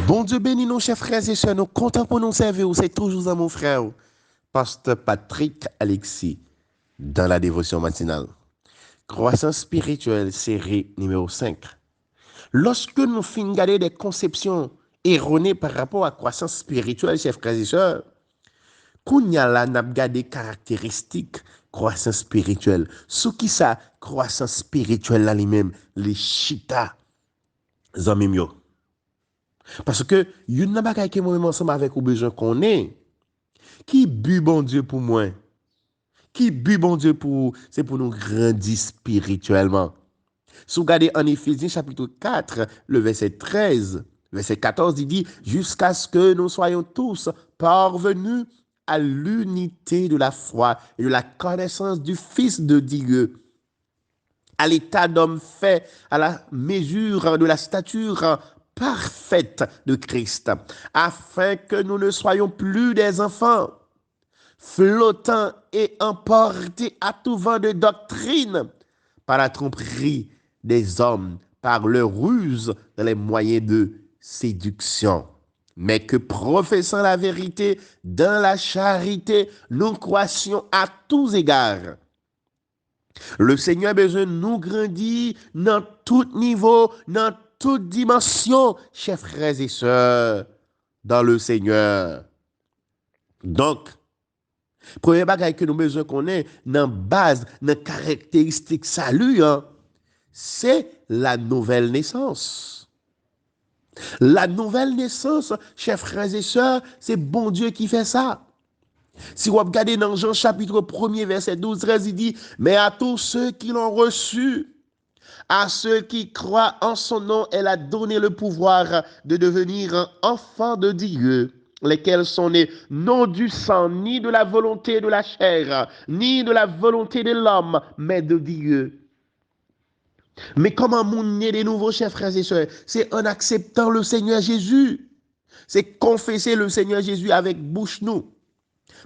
Bon Dieu bénis nos chers frères et sœurs, nous comptons pour nous servir, c'est toujours à mon frère, Pasteur Patrick Alexis, dans la dévotion matinale. Croissance spirituelle, série numéro 5. Lorsque nous finissons de garder des conceptions erronées par rapport à la croissance spirituelle, chers frères et sœurs, qu'on y a là, nous avons gardé des caractéristiques croissance spirituelle. Ce qui ça, croissance spirituelle là lui-même, les chita, zamimyo. Parce que, il n'y a pas que moi-même ensemble avec vous besoin qu'on ait. Qui but bon Dieu pour moi? Qui but bon Dieu pour c'est pour nous grandir spirituellement. Si vous regardez en Éphésiens chapitre 4, le verset 13, verset 14, il dit jusqu'à ce que nous soyons tous parvenus à l'unité de la foi et de la connaissance du Fils de Dieu, à l'état d'homme fait à la mesure de la stature parfaite de Christ, afin que nous ne soyons plus des enfants flottant et emportés à tout vent de doctrine par la tromperie des hommes, par leur ruse dans les moyens de séduction. Mais que professant la vérité dans la charité, nous croissions à tous égards. Le Seigneur a besoin de nous grandir dans tout niveau, dans toute dimension, chers frères et sœurs, dans le Seigneur. Donc, premier bagage que nous besoin qu'on ait dans base, dans caractéristique salut, c'est la nouvelle naissance. La nouvelle naissance, chers frères et sœurs, c'est bon Dieu qui fait ça. Si vous regardez dans Jean chapitre 1er, verset 12-13, il dit, mais à tous ceux qui l'ont reçu, à ceux qui croient en son nom, elle a donné le pouvoir de devenir enfants de Dieu, lesquels sont nés non du sang, ni de la volonté de la chair, ni de la volonté de l'homme, mais de Dieu. Mais comment moun né de nouveau, chers frères et sœurs? C'est en acceptant le Seigneur Jésus. C'est confesser le Seigneur Jésus avec bouche nous.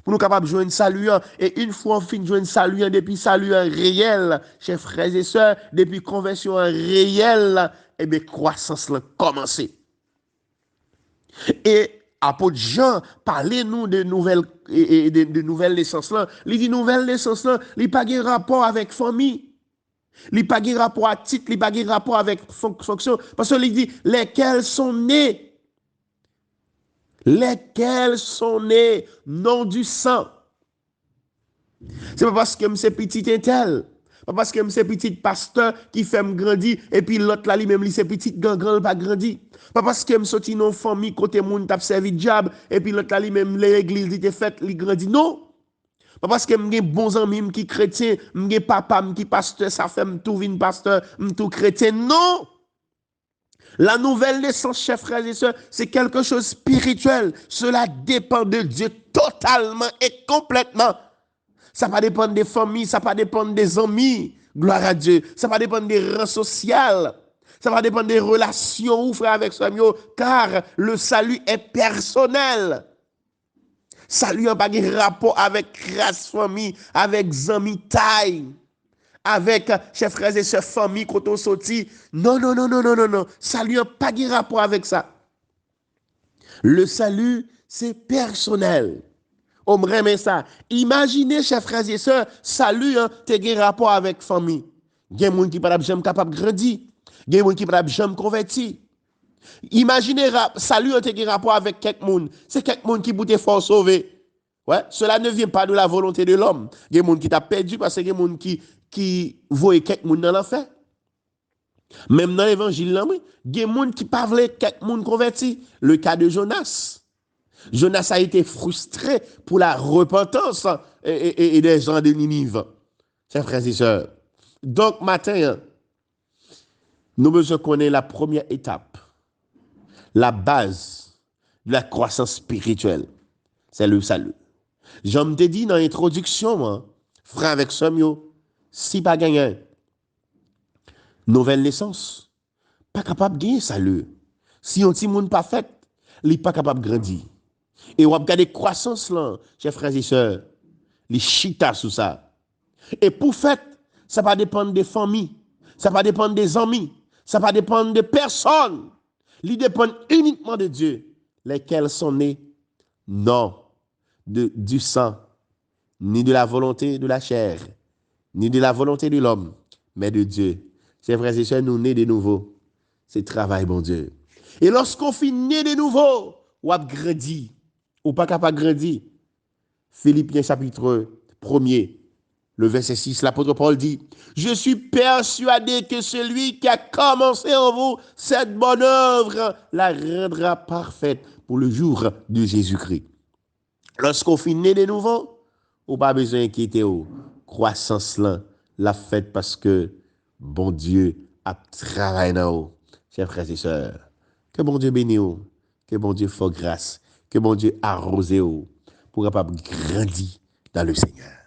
Pour nous capables de jouer un salut. Et une fois on finit de jouer un salut, depuis salut réel, chers frères et sœurs, depuis conversion réelle, eh bien, croissance là commencé. Et apôtre Jean, parlez-nous de nouvelles naissances là. Il dit nouvelle naissance là, il n'y a pas de rapport avec famille. Il n'y a pas de rapport à titre, il n'y a pas de rapport avec fonction. Parce qu'il dit, lesquels sont nés non du sang. C'est pas parce que c'est petit intel, pas parce que c'est petit pasteur qui fait me grandir et puis l'autre là lui-même c'est petit grand pas grandi. Pas parce que me sorti non famille côté moun t'a servi diable et puis l'autre là lui-même l'église était faite, il grandit. Non. Pas parce que j'ai bons amis qui chrétien, j'ai papa qui pasteur, ça fait me tout vin pasteur, me tout chrétien. Non. La nouvelle naissance, chers frères et sœurs, c'est quelque chose de spirituel. Cela dépend de Dieu totalement et complètement. Ça va dépendre des familles, ça va dépendre des amis. Gloire à Dieu. Ça va dépendre des rangs sociaux. Ça va dépendre des relations ou frère avec soi, car le salut est personnel. Salut n'a pas de rapport avec race, famille, avec amis, taille. Avec chers frères et sœurs, famille, quand on sortit. Non. Salut n'a pas de rapport avec ça. Le salut, c'est personnel. On me remet ça. Imaginez, chers frères et sœurs, salut, tu as un rapport avec famille. Il y a des gens qui ne sont pas capables de grandir. Il y a des gens qui ne sont pas jamais convertis. Imaginez, salut, tu as un rapport avec quelqu'un. C'est quelqu'un qui peut fort sauver. Ouais, cela ne vient pas de la volonté de l'homme. Il y a des gens qui t'ont perdu parce que il y a des gens qui voient quelqu'un dans l'enfer. Même dans l'évangile, il y a des gens qui ne parlent pas quelqu'un converti. Le cas de Jonas. Jonas a été frustré pour la repentance et des gens de Ninive. Chers frères et sœurs. Donc, matin, nous devons connaître la première étape, la base de la croissance spirituelle. C'est le salut. Je me dit dans l'introduction, frère avec Samuel, si pas gagné, nouvelle naissance, pas capable de gagner salut. Si on ne pas fait, il n'est pas capable de grandir. Et on va regarder croissance là, chers frères et sœurs, les chita sous ça. Et pour fait, ça va dépendre des familles, ça va dépendre des amis, ça va dépendre des personnes. Ils dépendent uniquement de Dieu, lesquels sont nés non du sang, ni de la volonté de la chair, ni de la volonté de l'homme, mais de Dieu. Chers frères et sœurs, nous nés de nouveau. C'est travail, bon Dieu. Et lorsqu'on finit de nouveau, on a grandi. Ou pas capable de grandir. Philippiens chapitre 1er, le verset 6, l'apôtre Paul dit, je suis persuadé que celui qui a commencé en vous cette bonne œuvre la rendra parfaite pour le jour de Jésus-Christ. Lorsqu'on finit de nouveau, on n'a pas besoin d'inquiéter. Croissance là, la fête parce que bon Dieu a travaillé dans vous. Chers frères et sœurs, que bon Dieu bénisse vous, que bon Dieu fasse grâce, que bon Dieu arrose vous pour capable grandir dans le Seigneur.